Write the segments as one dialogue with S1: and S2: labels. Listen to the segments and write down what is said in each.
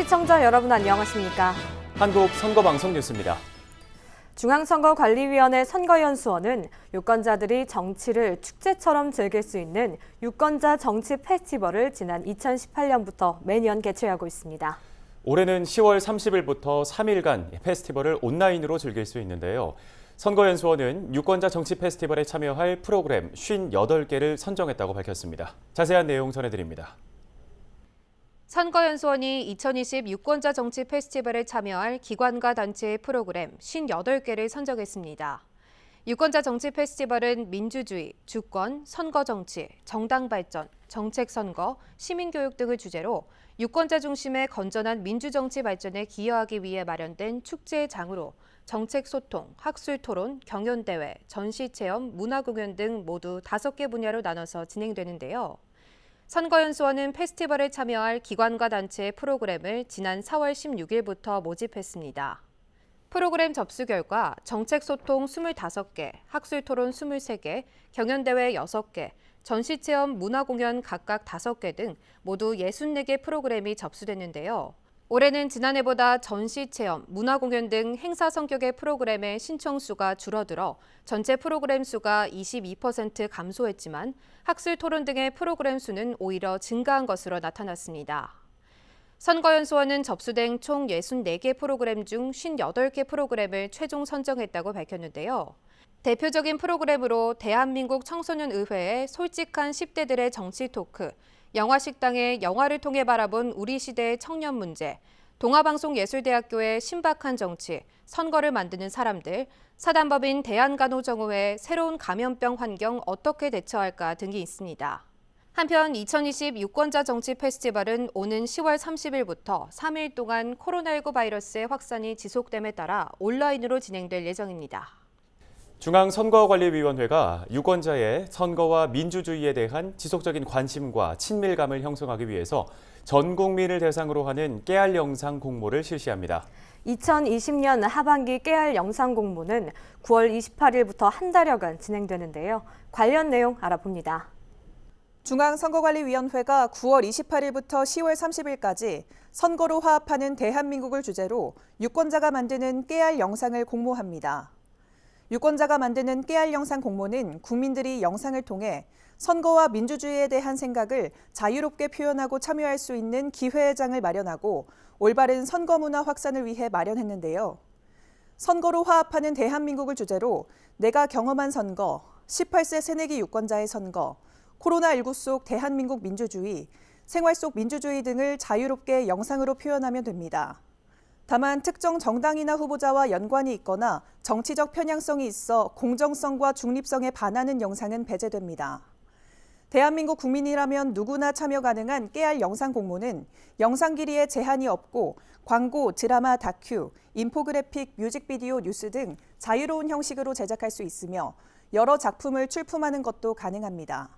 S1: 시청자 여러분 안녕하십니까?
S2: 한국 선거방송 뉴스입니다.
S1: 중앙선거관리위원회 선거연수원은 유권자들이 정치를 축제처럼 즐길 수 있는 유권자 정치 페스티벌을 지난 2018년부터 매년 개최하고 있습니다.
S2: 올해는 10월 30일부터 3일간 페스티벌을 온라인으로 즐길 수 있는데요. 선거연수원은 유권자 정치 페스티벌에 참여할 프로그램 58개를 선정했다고 밝혔습니다. 자세한 내용 전해드립니다.
S3: 선거연수원이 2020 유권자 정치 페스티벌에 참여할 기관과 단체의 프로그램 58개를 선정했습니다. 유권자 정치 페스티벌은 민주주의, 주권, 선거정치, 정당발전, 정책선거, 시민교육 등을 주제로 유권자 중심의 건전한 민주정치 발전에 기여하기 위해 마련된 축제의 장으로 정책소통, 학술토론, 경연대회, 전시체험, 문화공연 등 모두 5개 분야로 나눠서 진행되는데요. 선거연수원은 페스티벌에 참여할 기관과 단체의 프로그램을 지난 4월 16일부터 모집했습니다. 프로그램 접수 결과 정책소통 25개, 학술토론 23개, 경연대회 6개, 전시체험, 문화공연 각각 5개 등 모두 64개 프로그램이 접수됐는데요. 올해는 지난해보다 전시체험, 문화공연 등 행사 성격의 프로그램의 신청 수가 줄어들어 전체 프로그램 수가 22% 감소했지만 학술 토론 등의 프로그램 수는 오히려 증가한 것으로 나타났습니다. 선거연수원은 접수된 총 64개 프로그램 중 58개 프로그램을 최종 선정했다고 밝혔는데요. 대표적인 프로그램으로 대한민국 청소년의회의 솔직한 10대들의 정치 토크, 영화식당의 영화를 통해 바라본 우리 시대의 청년 문제, 동아방송예술대학교의 신박한 정치, 선거를 만드는 사람들, 사단법인 대한간호정의회 새로운 감염병 환경 어떻게 대처할까 등이 있습니다. 한편 2020 유권자 정치 페스티벌은 오는 10월 30일부터 3일 동안 코로나19 바이러스의 확산이 지속됨에 따라 온라인으로 진행될 예정입니다.
S2: 중앙선거관리위원회가 유권자의 선거와 민주주의에 대한 지속적인 관심과 친밀감을 형성하기 위해서 전 국민을 대상으로 하는 깨알 영상 공모를 실시합니다.
S1: 2020년 하반기 깨알 영상 공모는 9월 28일부터 한 달여간 진행되는데요. 관련 내용 알아봅니다.
S4: 중앙선거관리위원회가 9월 28일부터 10월 30일까지 선거로 화합하는 대한민국을 주제로 유권자가 만드는 깨알 영상을 공모합니다. 유권자가 만드는 깨알 영상 공모는 국민들이 영상을 통해 선거와 민주주의에 대한 생각을 자유롭게 표현하고 참여할 수 있는 기회의 장을 마련하고 올바른 선거 문화 확산을 위해 마련했는데요. 선거로 화합하는 대한민국을 주제로 내가 경험한 선거, 18세 새내기 유권자의 선거, 코로나19 속 대한민국 민주주의, 생활 속 민주주의 등을 자유롭게 영상으로 표현하면 됩니다. 다만 특정 정당이나 후보자와 연관이 있거나 정치적 편향성이 있어 공정성과 중립성에 반하는 영상은 배제됩니다. 대한민국 국민이라면 누구나 참여 가능한 깨알 영상 공모는 영상 길이에 제한이 없고 광고, 드라마, 다큐, 인포그래픽, 뮤직비디오, 뉴스 등 자유로운 형식으로 제작할 수 있으며 여러 작품을 출품하는 것도 가능합니다.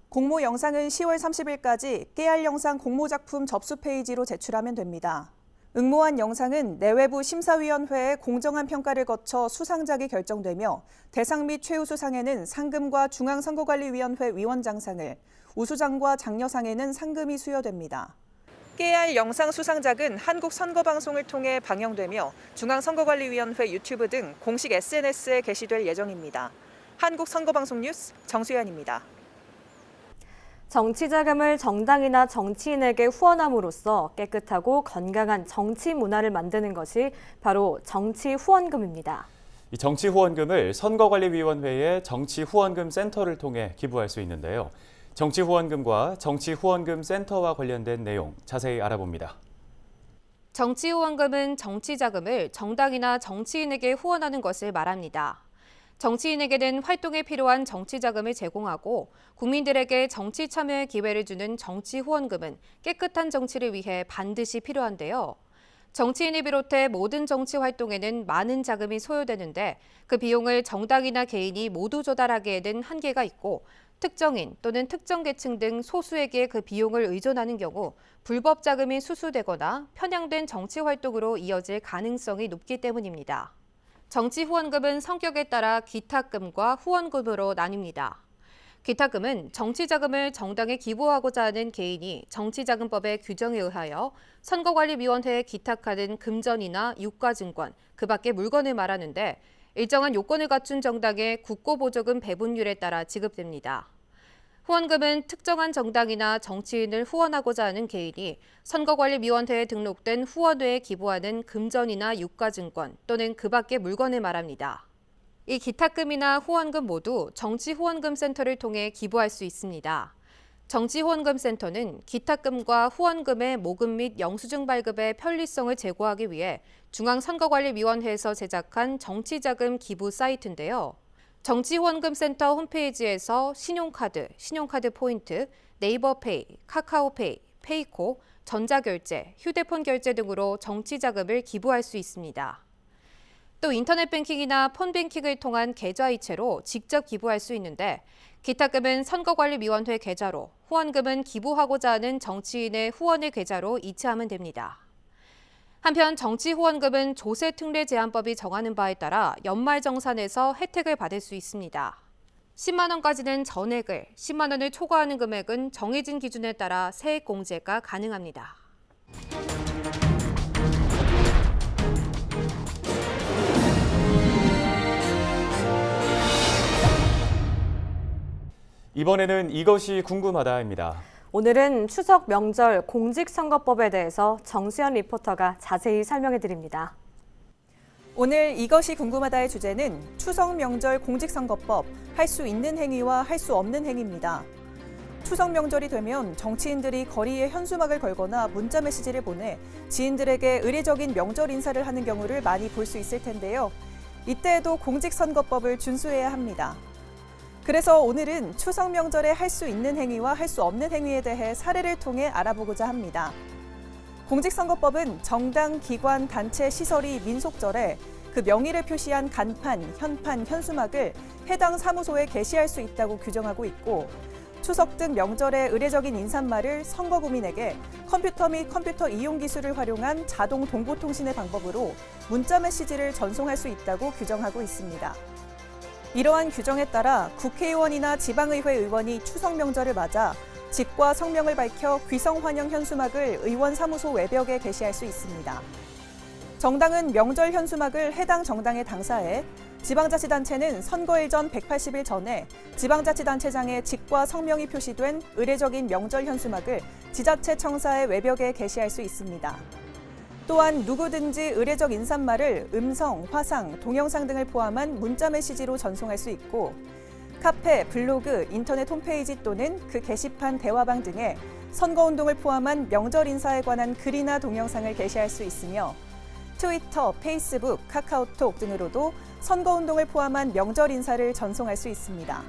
S4: 공모 영상은 10월 30일까지 깨알 영상 공모 작품 접수 페이지로 제출하면 됩니다. 응모한 영상은 내외부 심사위원회의 공정한 평가를 거쳐 수상작이 결정되며 대상 및 최우수상에는 상금과 중앙선거관리위원회 위원장상을, 우수상과 장려상에는 상금이 수여됩니다. 깨알 영상 수상작은 한국선거방송을 통해 방영되며 중앙선거관리위원회 유튜브 등 공식 SNS에 게시될 예정입니다. 한국선거방송 뉴스 정수연입니다.
S1: 정치 자금을 정당이나 정치인에게 후원함으로써 깨끗하고 건강한 정치 문화를 만드는 것이 바로 정치 후원금입니다.
S2: 이 정치 후원금을 선거관리위원회의 정치 후원금 센터를 통해 기부할 수 있는데요. 정치 후원금과 정치 후원금 센터와 관련된 내용 자세히 알아봅니다.
S3: 정치 후원금은 정치 자금을 정당이나 정치인에게 후원하는 것을 말합니다. 정치인에게는 활동에 필요한 정치 자금을 제공하고 국민들에게 정치 참여의 기회를 주는 정치 후원금은 깨끗한 정치를 위해 반드시 필요한데요. 정치인을 비롯해 모든 정치 활동에는 많은 자금이 소요되는데 그 비용을 정당이나 개인이 모두 조달하기에는 한계가 있고 특정인 또는 특정 계층 등 소수에게 그 비용을 의존하는 경우 불법 자금이 수수되거나 편향된 정치 활동으로 이어질 가능성이 높기 때문입니다. 정치 후원금은 성격에 따라 기탁금과 후원금으로 나뉩니다. 기탁금은 정치자금을 정당에 기부하고자 하는 개인이 정치자금법의 규정에 의하여 선거관리위원회에 기탁하는 금전이나 유가증권, 그 밖의 물건을 말하는데 일정한 요건을 갖춘 정당의 국고보조금 배분율에 따라 지급됩니다. 후원금은 특정한 정당이나 정치인을 후원하고자 하는 개인이 선거관리위원회에 등록된 후원회에 기부하는 금전이나 유가증권 또는 그 밖의 물건을 말합니다. 이 기탁금이나 후원금 모두 정치후원금센터를 통해 기부할 수 있습니다. 정치후원금센터는 기탁금과 후원금의 모금 및 영수증 발급의 편리성을 제고하기 위해 중앙선거관리위원회에서 제작한 정치자금 기부 사이트인데요. 정치후원금센터 홈페이지에서 신용카드, 신용카드 포인트, 네이버페이, 카카오페이, 페이코, 전자결제, 휴대폰 결제 등으로 정치자금을 기부할 수 있습니다. 또 인터넷 뱅킹이나 폰뱅킹을 통한 계좌이체로 직접 기부할 수 있는데 기탁금은 선거관리위원회 계좌로, 후원금은 기부하고자 하는 정치인의 후원의 계좌로 이체하면 됩니다. 한편 정치후원금은 조세특례제한법이 정하는 바에 따라 연말정산에서 혜택을 받을 수 있습니다. 10만 원까지는 전액을, 10만 원을 초과하는 금액은 정해진 기준에 따라 세액공제가 가능합니다.
S2: 이번에는 이것이 궁금하다입니다.
S1: 오늘은 추석 명절 공직선거법에 대해서 정수연 리포터가 자세히 설명해 드립니다.
S4: 오늘 이것이 궁금하다의 주제는 추석 명절 공직선거법, 할 수 있는 행위와 할 수 없는 행위입니다. 추석 명절이 되면 정치인들이 거리에 현수막을 걸거나 문자 메시지를 보내 지인들에게 의례적인 명절 인사를 하는 경우를 많이 볼 수 있을 텐데요. 이때에도 공직선거법을 준수해야 합니다. 그래서 오늘은 추석 명절에 할 수 있는 행위와 할 수 없는 행위에 대해 사례를 통해 알아보고자 합니다. 공직선거법은 정당, 기관, 단체, 시설이 민속절에 그 명의를 표시한 간판, 현판, 현수막을 해당 사무소에 게시할 수 있다고 규정하고 있고 추석 등 명절의 의례적인 인사말을 선거구민에게 컴퓨터 및 컴퓨터 이용 기술을 활용한 자동 동보통신의 방법으로 문자 메시지를 전송할 수 있다고 규정하고 있습니다. 이러한 규정에 따라 국회의원이나 지방의회 의원이 추석 명절을 맞아 직과 성명을 밝혀 귀성 환영 현수막을 의원 사무소 외벽에 게시할 수 있습니다. 정당은 명절 현수막을 해당 정당에 당사해 지방자치단체는 선거일 전 180일 전에 지방자치단체장의 직과 성명이 표시된 의례적인 명절 현수막을 지자체 청사의 외벽에 게시할 수 있습니다. 또한 누구든지 의례적 인사말을 음성, 화상, 동영상 등을 포함한 문자 메시지로 전송할 수 있고 카페, 블로그, 인터넷 홈페이지 또는 그 게시판 대화방 등에 선거운동을 포함한 명절 인사에 관한 글이나 동영상을 게시할 수 있으며 트위터, 페이스북, 카카오톡 등으로도 선거운동을 포함한 명절 인사를 전송할 수 있습니다.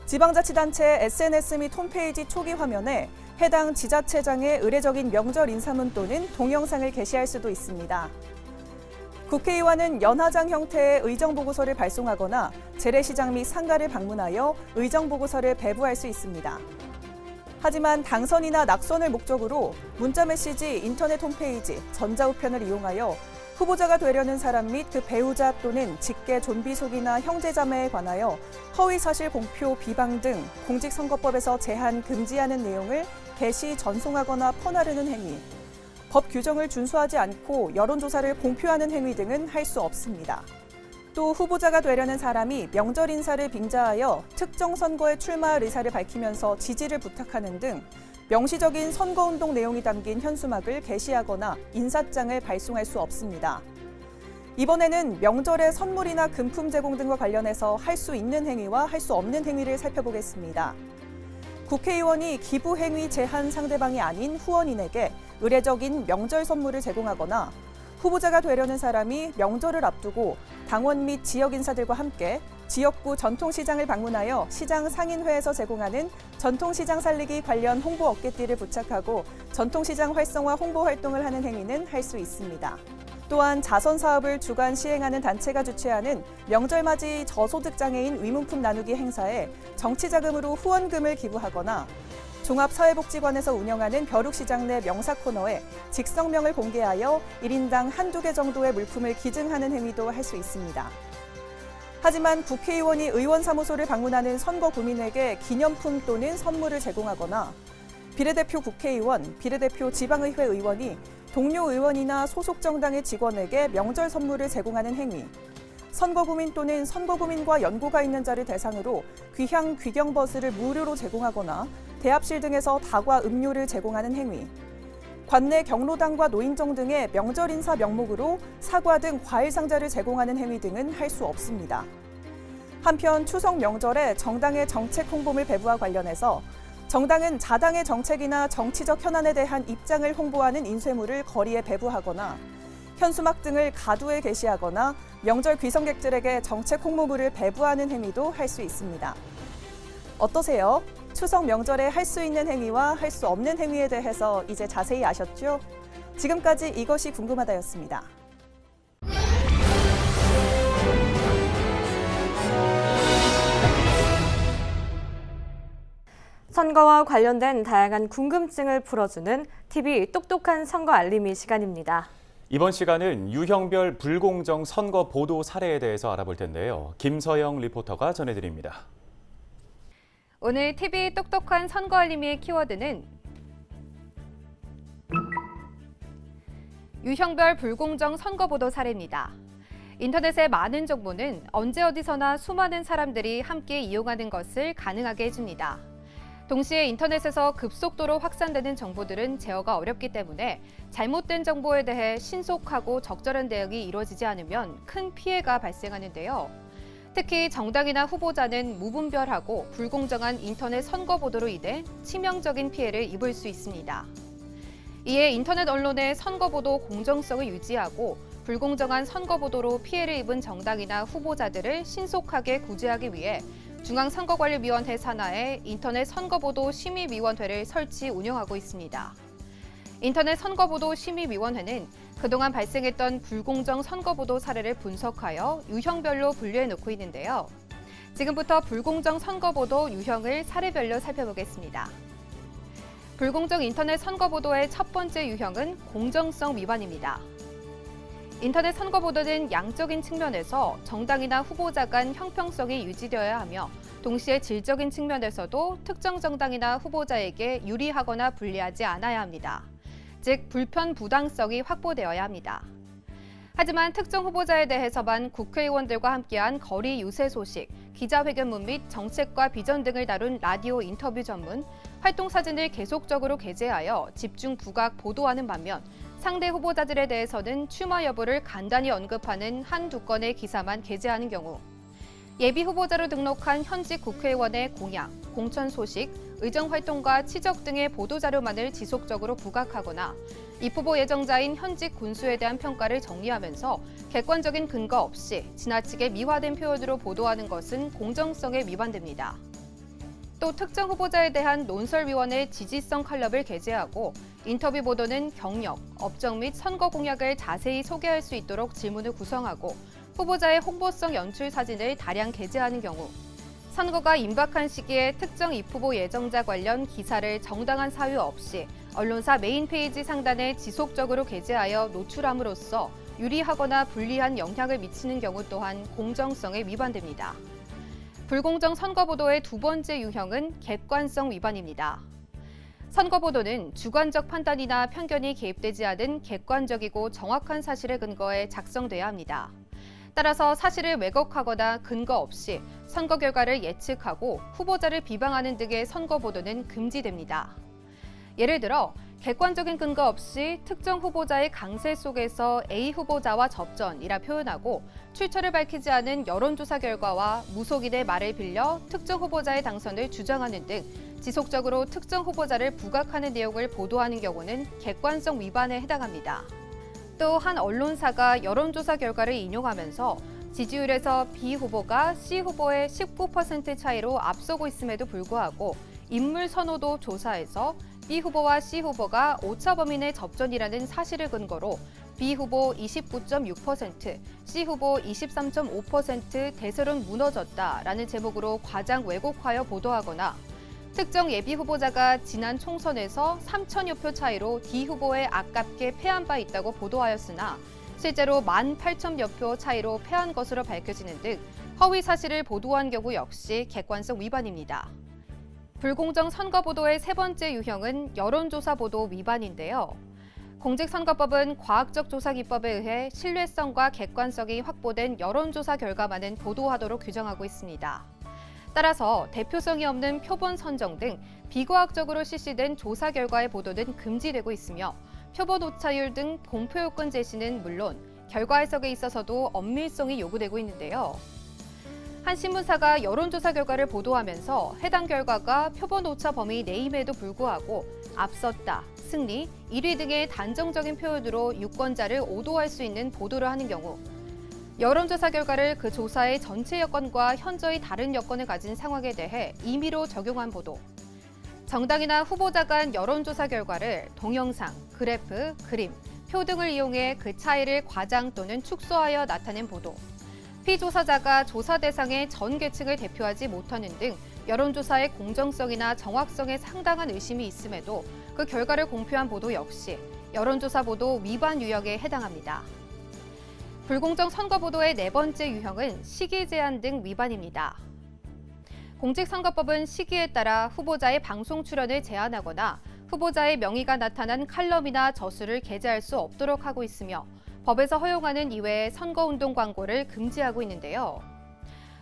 S4: 지방자치단체의 SNS 및 홈페이지 초기 화면에 해당 지자체장의 의례적인 명절 인사문 또는 동영상을 게시할 수도 있습니다. 국회의원은 연화장 형태의 의정보고서를 발송하거나 재래시장 및 상가를 방문하여 의정보고서를 배부할 수 있습니다. 하지만 당선이나 낙선을 목적으로 문자메시지, 인터넷 홈페이지, 전자우편을 이용하여 후보자가 되려는 사람 및 그 배우자 또는 직계 존비속이나 형제자매에 관하여 허위사실 공표, 비방 등 공직선거법에서 제한, 금지하는 내용을 게시, 전송하거나 퍼나르는 행위, 법 규정을 준수하지 않고 여론조사를 공표하는 행위 등은 할 수 없습니다. 또 후보자가 되려는 사람이 명절 인사를 빙자하여 특정 선거에 출마할 의사를 밝히면서 지지를 부탁하는 등 명시적인 선거운동 내용이 담긴 현수막을 게시하거나 인사장을 발송할 수 없습니다. 이번에는 명절의 선물이나 금품 제공 등과 관련해서 할 수 있는 행위와 할 수 없는 행위를 살펴보겠습니다. 국회의원이 기부 행위 제한 상대방이 아닌 후원인에게 의례적인 명절 선물을 제공하거나 후보자가 되려는 사람이 명절을 앞두고 당원 및 지역 인사들과 함께 지역구 전통시장을 방문하여 시장 상인회에서 제공하는 전통시장 살리기 관련 홍보 어깨띠를 부착하고 전통시장 활성화 홍보 활동을 하는 행위는 할 수 있습니다. 또한 자선 사업을 주관 시행하는 단체가 주최하는 명절맞이 저소득 장애인 위문품 나누기 행사에 정치자금으로 후원금을 기부하거나 종합사회복지관에서 운영하는 벼룩시장 내 명사 코너에 직성명을 공개하여 1인당 한두 개 정도의 물품을 기증하는 행위도 할 수 있습니다. 하지만 국회의원이 의원사무소를 방문하는 선거구민에게 기념품 또는 선물을 제공하거나 비례대표 국회의원, 비례대표 지방의회 의원이 동료 의원이나 소속 정당의 직원에게 명절 선물을 제공하는 행위, 선거구민 또는 선거구민과 연고가 있는 자를 대상으로 귀향 귀경버스를 무료로 제공하거나 대합실 등에서 다과 음료를 제공하는 행위, 관내 경로당과 노인정 등의 명절 인사 명목으로 사과 등 과일 상자를 제공하는 행위 등은 할 수 없습니다. 한편 추석 명절에 정당의 정책 홍보물 배부와 관련해서 정당은 자당의 정책이나 정치적 현안에 대한 입장을 홍보하는 인쇄물을 거리에 배부하거나 현수막 등을 가두에 게시하거나 명절 귀성객들에게 정책 홍보물을 배부하는 행위도 할 수 있습니다. 어떠세요? 추석 명절에 할 수 있는 행위와 할 수 없는 행위에 대해서 이제 자세히 아셨죠? 지금까지 이것이 궁금하다였습니다.
S1: 선거와 관련된 다양한 궁금증을 풀어주는 TV 똑똑한 선거 알림이 시간입니다.
S2: 이번 시간은 유형별 불공정 선거 보도 사례에 대해서 알아볼 텐데요. 김서영 리포터가 전해드립니다.
S3: 오늘 TV 똑똑한 선거 알림의 키워드는 유형별 불공정 선거 보도 사례입니다. 인터넷의 많은 정보는 언제 어디서나 수많은 사람들이 함께 이용하는 것을 가능하게 해줍니다. 동시에 인터넷에서 급속도로 확산되는 정보들은 제어가 어렵기 때문에 잘못된 정보에 대해 신속하고 적절한 대응이 이루어지지 않으면 큰 피해가 발생하는데요. 특히 정당이나 후보자는 무분별하고 불공정한 인터넷 선거 보도로 인해 치명적인 피해를 입을 수 있습니다. 이에 인터넷 언론의 선거 보도 공정성을 유지하고 불공정한 선거 보도로 피해를 입은 정당이나 후보자들을 신속하게 구제하기 위해 중앙선거관리위원회 산하에 인터넷 선거보도 심의위원회를 설치 운영하고 있습니다. 인터넷 선거보도 심의위원회는 그동안 발생했던 불공정 선거보도 사례를 분석하여 유형별로 분류해 놓고 있는데요. 지금부터 불공정 선거보도 유형을 사례별로 살펴보겠습니다. 불공정 인터넷 선거보도의 첫 번째 유형은 공정성 위반입니다. 인터넷 선거보도는 양적인 측면에서 정당이나 후보자 간 형평성이 유지되어야 하며 동시에 질적인 측면에서도 특정 정당이나 후보자에게 유리하거나 불리하지 않아야 합니다. 즉, 불편 부당성이 확보되어야 합니다. 하지만 특정 후보자에 대해서만 국회의원들과 함께한 거리 유세 소식, 기자회견문 및 정책과 비전 등을 다룬 라디오 인터뷰 전문, 활동 사진을 계속적으로 게재하여 집중 부각 보도하는 반면 상대 후보자들에 대해서는 출마 여부를 간단히 언급하는 한두 건의 기사만 게재하는 경우, 예비 후보자로 등록한 현직 국회의원의 공약, 공천 소식, 의정 활동과 치적 등의 보도자료만을 지속적으로 부각하거나 입후보 예정자인 현직 군수에 대한 평가를 정리하면서 객관적인 근거 없이 지나치게 미화된 표현으로 보도하는 것은 공정성에 위반됩니다. 또 특정 후보자에 대한 논설위원회 지지성 칼럼을 게재하고 인터뷰 보도는 경력, 업적 및 선거 공약을 자세히 소개할 수 있도록 질문을 구성하고 후보자의 홍보성 연출 사진을 다량 게재하는 경우, 선거가 임박한 시기에 특정 입후보 예정자 관련 기사를 정당한 사유 없이 언론사 메인 페이지 상단에 지속적으로 게재하여 노출함으로써 유리하거나 불리한 영향을 미치는 경우 또한 공정성에 위반됩니다. 불공정 선거보도의 두 번째 유형은 객관성 위반입니다. 선거보도는 주관적 판단이나 편견이 개입되지 않은 객관적이고 정확한 사실에 근거해 작성돼야 합니다. 따라서 사실을 왜곡하거나 근거 없이 선거 결과를 예측하고 후보자를 비방하는 등의 선거보도는 금지됩니다. 예를 들어 객관적인 근거 없이 특정 후보자의 강세 속에서 A 후보자와 접전이라 표현하고 출처를 밝히지 않은 여론조사 결과와 무속인의 말을 빌려 특정 후보자의 당선을 주장하는 등 지속적으로 특정 후보자를 부각하는 내용을 보도하는 경우는 객관성 위반에 해당합니다. 또 한 언론사가 여론조사 결과를 인용하면서 지지율에서 B 후보가 C 후보의 19% 차이로 앞서고 있음에도 불구하고 인물 선호도 조사에서 B 후보와 C 후보가 오차 범위 내 접전이라는 사실을 근거로 B 후보 29.6%, C 후보 23.5% 대세론 무너졌다라는 제목으로 과장 왜곡하여 보도하거나 특정 예비 후보자가 지난 총선에서 3천여 표 차이로 D 후보에 아깝게 패한 바 있다고 보도하였으나 실제로 18,000여 표 차이로 패한 것으로 밝혀지는 등 허위 사실을 보도한 경우 역시 객관성 위반입니다. 불공정 선거 보도의 세 번째 유형은 여론조사 보도 위반인데요. 공직선거법은 과학적 조사 기법에 의해 신뢰성과 객관성이 확보된 여론조사 결과만은 보도하도록 규정하고 있습니다. 따라서 대표성이 없는 표본 선정 등 비과학적으로 실시된 조사 결과의 보도는 금지되고 있으며 표본 오차율 등 공표 요건 제시는 물론 결과 해석에 있어서도 엄밀성이 요구되고 있는데요. 한 신문사가 여론조사 결과를 보도하면서 해당 결과가 표본 오차 범위 내임에도 불구하고 앞섰다, 승리, 1위 등의 단정적인 표현으로 유권자를 오도할 수 있는 보도를 하는 경우 여론조사 결과를 그 조사의 전체 여건과 현저히 다른 여건을 가진 상황에 대해 임의로 적용한 보도, 정당이나 후보자 간 여론조사 결과를 동영상, 그래프, 그림, 표 등을 이용해 그 차이를 과장 또는 축소하여 나타낸 보도, 피조사자가 조사 대상의 전 계층을 대표하지 못하는 등 여론조사의 공정성이나 정확성에 상당한 의심이 있음에도 그 결과를 공표한 보도 역시 여론조사 보도 위반 유형에 해당합니다. 불공정 선거 보도의 네 번째 유형은 시기 제한 등 위반입니다. 공직선거법은 시기에 따라 후보자의 방송 출연을 제한하거나 후보자의 명의가 나타난 칼럼이나 저수를 게재할 수 없도록 하고 있으며 법에서 허용하는 이외의 선거운동 광고를 금지하고 있는데요.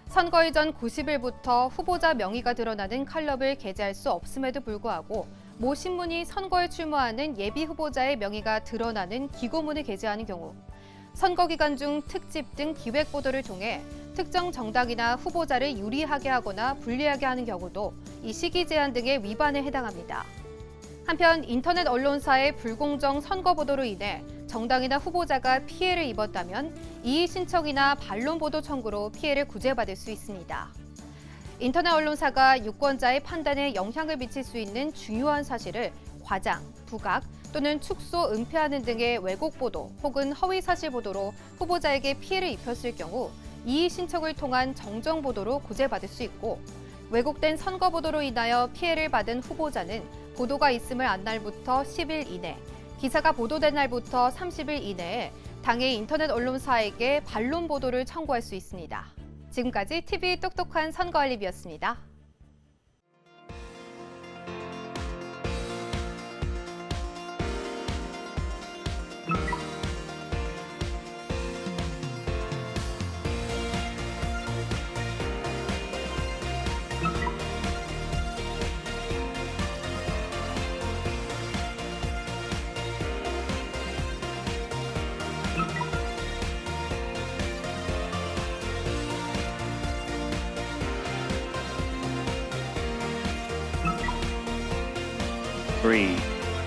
S3: 선거 이전 90일부터 후보자 명의가 드러나는 칼럼을 게재할 수 없음에도 불구하고 모 신문이 선거에 출마하는 예비 후보자의 명의가 드러나는 기고문을 게재하는 경우 선거 기간 중 특집 등 기획 보도를 통해 특정 정당이나 후보자를 유리하게 하거나 불리하게 하는 경우도 이 시기 제한 등의 위반에 해당합니다. 한편 인터넷 언론사의 불공정 선거 보도로 인해 정당이나 후보자가 피해를 입었다면 이의 신청이나 반론 보도 청구로 피해를 구제받을 수 있습니다. 인터넷 언론사가 유권자의 판단에 영향을 미칠 수 있는 중요한 사실을 과장, 부각 또는 축소, 은폐하는 등의 왜곡 보도 혹은 허위 사실 보도로 후보자에게 피해를 입혔을 경우 이의 신청을 통한 정정 보도로 구제받을 수 있고 왜곡된 선거 보도로 인하여 피해를 받은 후보자는 보도가 있음을 안 날부터 10일 이내, 기사가 보도된 날부터 30일 이내에 당해 인터넷 언론사에게 반론 보도를 청구할 수 있습니다. 지금까지 TV 똑똑한 선거알림이었습니다.
S5: Three,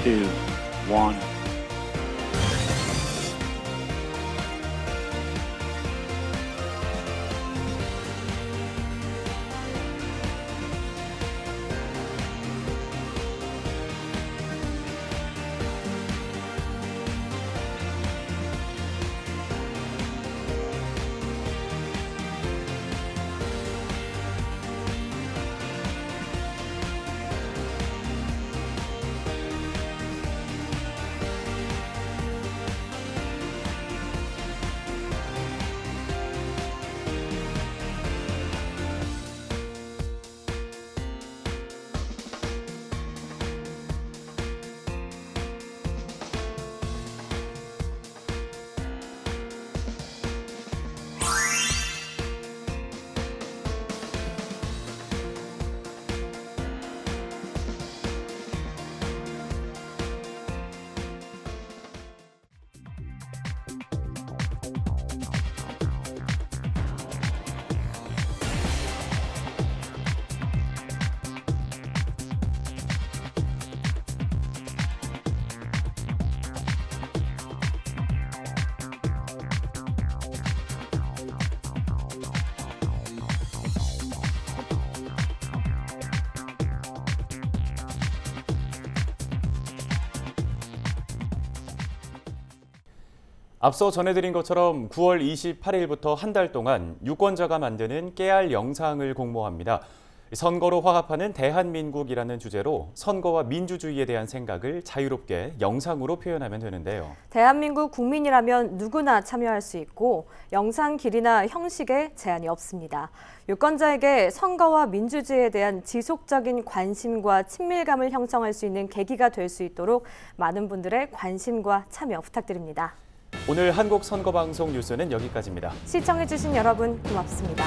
S5: two, one.
S2: 앞서 전해드린 것처럼 9월 28일부터 한 달 동안 유권자가 만드는 깨알 영상을 공모합니다. 선거로 화합하는 대한민국이라는 주제로 선거와 민주주의에 대한 생각을 자유롭게 영상으로 표현하면 되는데요.
S1: 대한민국 국민이라면 누구나 참여할 수 있고 영상 길이나 형식에 제한이 없습니다. 유권자에게 선거와 민주주의에 대한 지속적인 관심과 친밀감을 형성할 수 있는 계기가 될 수 있도록 많은 분들의 관심과 참여 부탁드립니다.
S2: 오늘 한국선거방송 뉴스는 여기까지입니다.
S1: 시청해주신 여러분 고맙습니다.